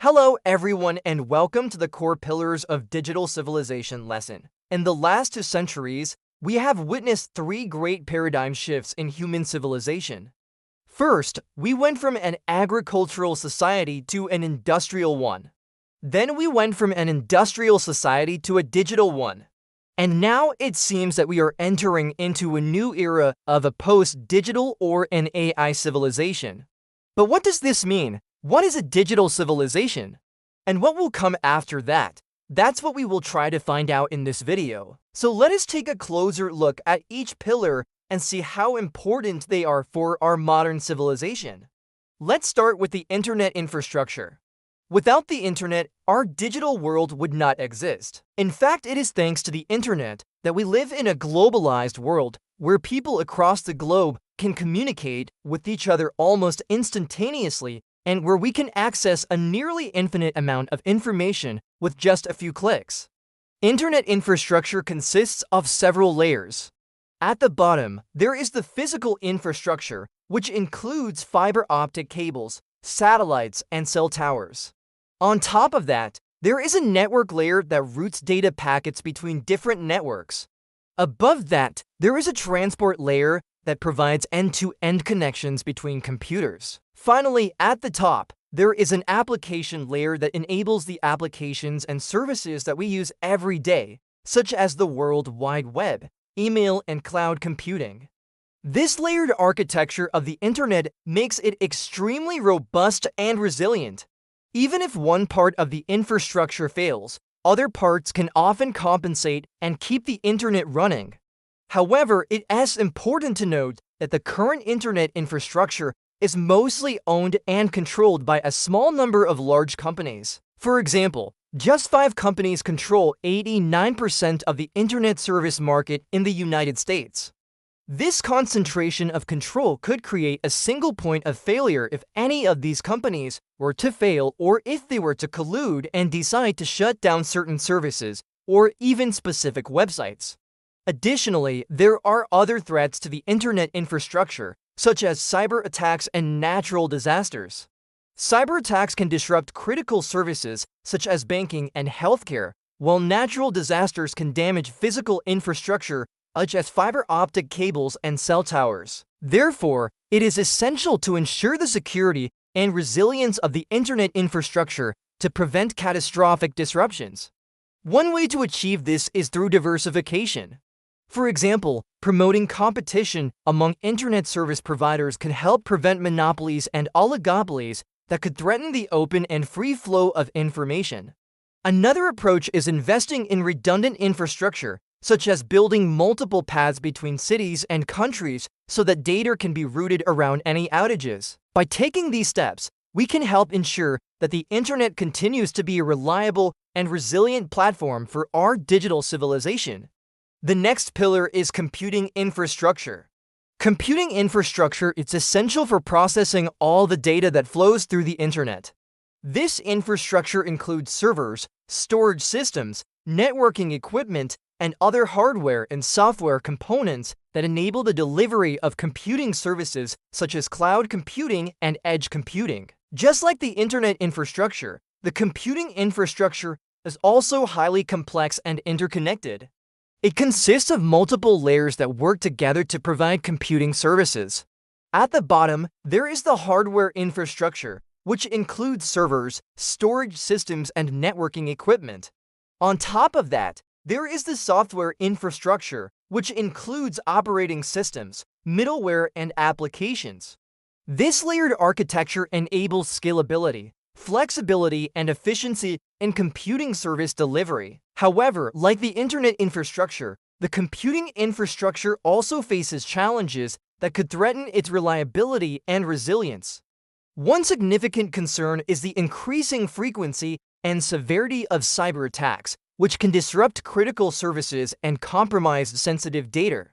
Hello everyone and welcome to the core pillars of digital civilization lesson. In the last 2 centuries, we have witnessed three great paradigm shifts in human civilization. First, we went from an agricultural society to an industrial one. Then we went from an industrial society to a digital one. And now it seems that we are entering into a new era of a post-digital or an AI civilization. But what does this mean? What is a digital civilization? And what will come after that? That's what we will try to find out in this video. So let us take a closer look at each pillar and see how important they are for our modern civilization. Let's start with the internet infrastructure. Without the internet, our digital world would not exist. In fact, it is thanks to the internet that we live in a globalized world where people across the globe can communicate with each other almost instantaneously and where we can access a nearly infinite amount of information with just a few clicks. Internet infrastructure consists of several layers. At the bottom, there is the physical infrastructure, which includes fiber optic cables, satellites, and cell towers. On top of that, there is a network layer that routes data packets between different networks. Above that, there is a transport layer that provides end-to-end connections between computers. Finally, at the top, there is an application layer that enables the applications and services that we use every day, such as the World Wide Web, email, and cloud computing. This layered architecture of the internet makes it extremely robust and resilient. Even if one part of the infrastructure fails, other parts can often compensate and keep the internet running. However, it is important to note that the current internet infrastructure is mostly owned and controlled by a small number of large companies. For example, just 5 companies control 89% of the internet service market in the United States. This concentration of control could create a single point of failure if any of these companies were to fail or if they were to collude and decide to shut down certain services or even specific websites. Additionally, there are other threats to the internet infrastructure, such as cyber attacks and natural disasters. Cyber attacks can disrupt critical services such as banking and healthcare, while natural disasters can damage physical infrastructure such as fiber optic cables and cell towers. Therefore, it is essential to ensure the security and resilience of the internet infrastructure to prevent catastrophic disruptions. One way to achieve this is through diversification. For example, promoting competition among internet service providers can help prevent monopolies and oligopolies that could threaten the open and free flow of information. Another approach is investing in redundant infrastructure, such as building multiple paths between cities and countries so that data can be routed around any outages. By taking these steps, we can help ensure that the internet continues to be a reliable and resilient platform for our digital civilization. The next pillar is computing infrastructure. Computing infrastructure is essential for processing all the data that flows through the internet. This infrastructure includes servers, storage systems, networking equipment, and other hardware and software components that enable the delivery of computing services such as cloud computing and edge computing. Just like the internet infrastructure, the computing infrastructure is also highly complex and interconnected. It consists of multiple layers that work together to provide computing services. At the bottom, there is the hardware infrastructure, which includes servers, storage systems, and networking equipment. On top of that, there is the software infrastructure, which includes operating systems, middleware, and applications. This layered architecture enables scalability, flexibility, and efficiency in computing service delivery. However, like the internet infrastructure, the computing infrastructure also faces challenges that could threaten its reliability and resilience. One significant concern is the increasing frequency and severity of cyber attacks, which can disrupt critical services and compromise sensitive data.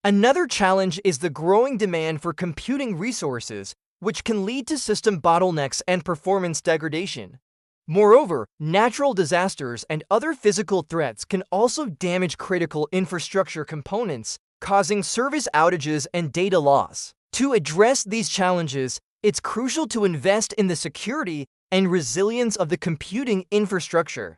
Another challenge is the growing demand for computing resources, which can lead to system bottlenecks and performance degradation. Moreover, natural disasters and other physical threats can also damage critical infrastructure components, causing service outages and data loss. To address these challenges, it's crucial to invest in the security and resilience of the computing infrastructure.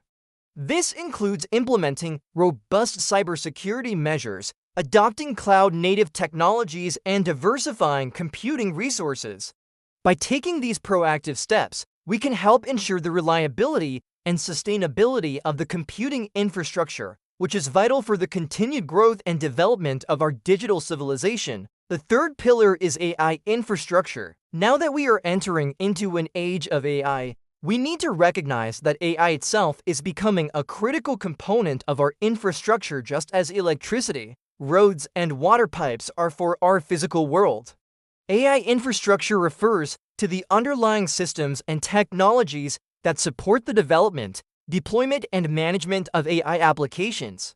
This includes implementing robust cybersecurity measures, adopting cloud-native technologies, and diversifying computing resources. By taking these proactive steps, we can help ensure the reliability and sustainability of the computing infrastructure, which is vital for the continued growth and development of our digital civilization. The third pillar is AI infrastructure. Now that we are entering into an age of AI, we need to recognize that AI itself is becoming a critical component of our infrastructure, just as electricity, roads, and water pipes are for our physical world. AI infrastructure refers to the underlying systems and technologies that support the development, deployment, and management of AI applications.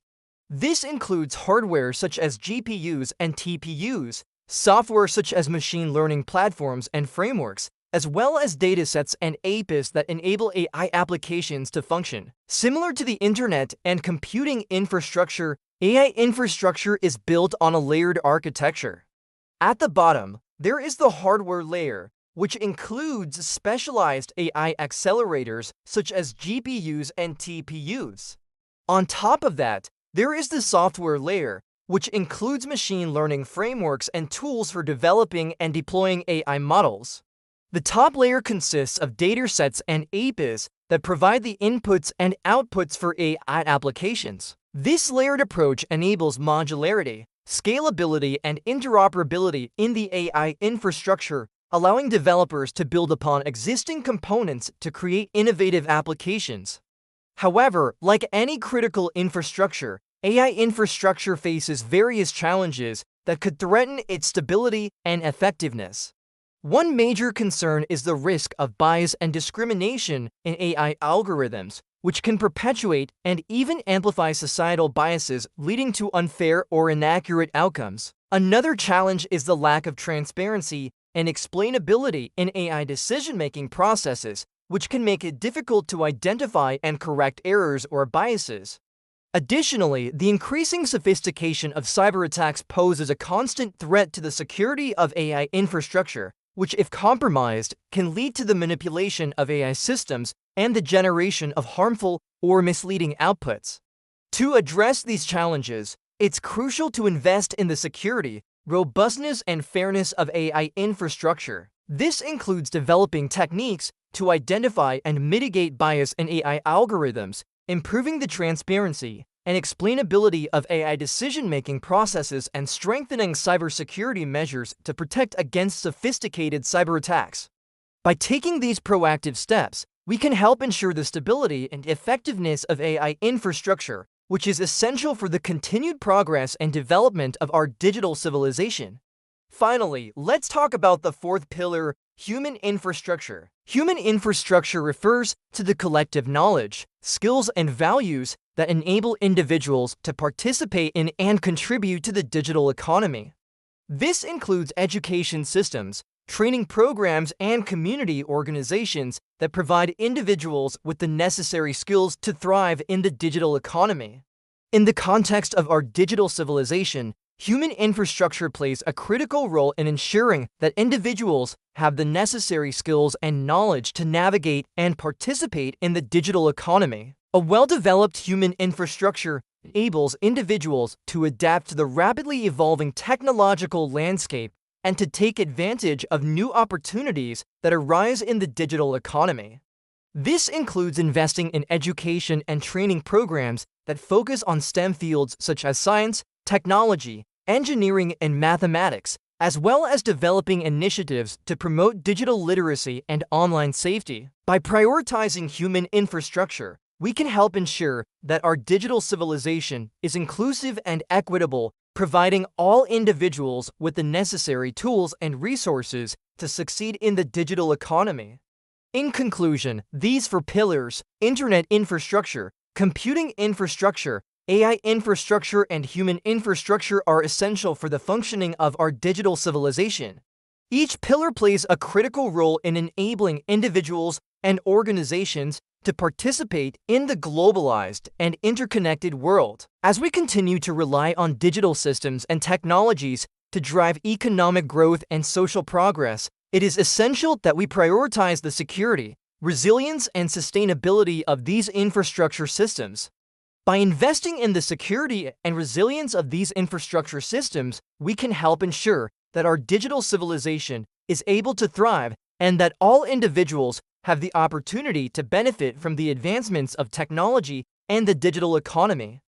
This includes hardware such as GPUs and TPUs, software such as machine learning platforms and frameworks, as well as datasets and APIs that enable AI applications to function. Similar to the internet and computing infrastructure, AI infrastructure is built on a layered architecture. At the bottom, there is the hardware layer, which includes specialized AI accelerators such as GPUs and TPUs. On top of that, there is the software layer, which includes machine learning frameworks and tools for developing and deploying AI models. The top layer consists of datasets and APIs that provide the inputs and outputs for AI applications. This layered approach enables modularity, scalability, and interoperability in the AI infrastructure, allowing developers to build upon existing components to create innovative applications. However, like any critical infrastructure, AI infrastructure faces various challenges that could threaten its stability and effectiveness. One major concern is the risk of bias and discrimination in AI algorithms, which can perpetuate and even amplify societal biases, leading to unfair or inaccurate outcomes. Another challenge is the lack of transparency and explainability in AI decision-making processes, which can make it difficult to identify and correct errors or biases. Additionally, the increasing sophistication of cyber attacks poses a constant threat to the security of AI infrastructure, which, if compromised, can lead to the manipulation of AI systems and the generation of harmful or misleading outputs. To address these challenges, it's crucial to invest in the security, robustness, and fairness of AI infrastructure. This includes developing techniques to identify and mitigate bias in AI algorithms, improving the transparency and explainability of AI decision-making processes, and strengthening cybersecurity measures to protect against sophisticated cyber attacks. By taking these proactive steps, we can help ensure the stability and effectiveness of AI infrastructure, which is essential for the continued progress and development of our digital civilization. Finally, let's talk about the fourth pillar, human infrastructure. Human infrastructure refers to the collective knowledge, skills, and values that enable individuals to participate in and contribute to the digital economy. This includes education systems, training programs, and community organizations that provide individuals with the necessary skills to thrive in the digital economy. In the context of our digital civilization, human infrastructure plays a critical role in ensuring that individuals have the necessary skills and knowledge to navigate and participate in the digital economy. A well-developed human infrastructure enables individuals to adapt to the rapidly evolving technological landscape and to take advantage of new opportunities that arise in the digital economy. This includes investing in education and training programs that focus on STEM fields such as science, technology, engineering, and mathematics, as well as developing initiatives to promote digital literacy and online safety. By prioritizing human infrastructure, we can help ensure that our digital civilization is inclusive and equitable, providing all individuals with the necessary tools and resources to succeed in the digital economy. In conclusion, these four pillars, internet infrastructure, computing infrastructure, AI infrastructure, and human infrastructure, are essential for the functioning of our digital civilization. Each pillar plays a critical role in enabling individuals and organizations to participate in the globalized and interconnected world. As we continue to rely on digital systems and technologies to drive economic growth and social progress, it is essential that we prioritize the security, resilience, and sustainability of these infrastructure systems. By investing in the security and resilience of these infrastructure systems, we can help ensure that our digital civilization is able to thrive and that all individuals have the opportunity to benefit from the advancements of technology and the digital economy.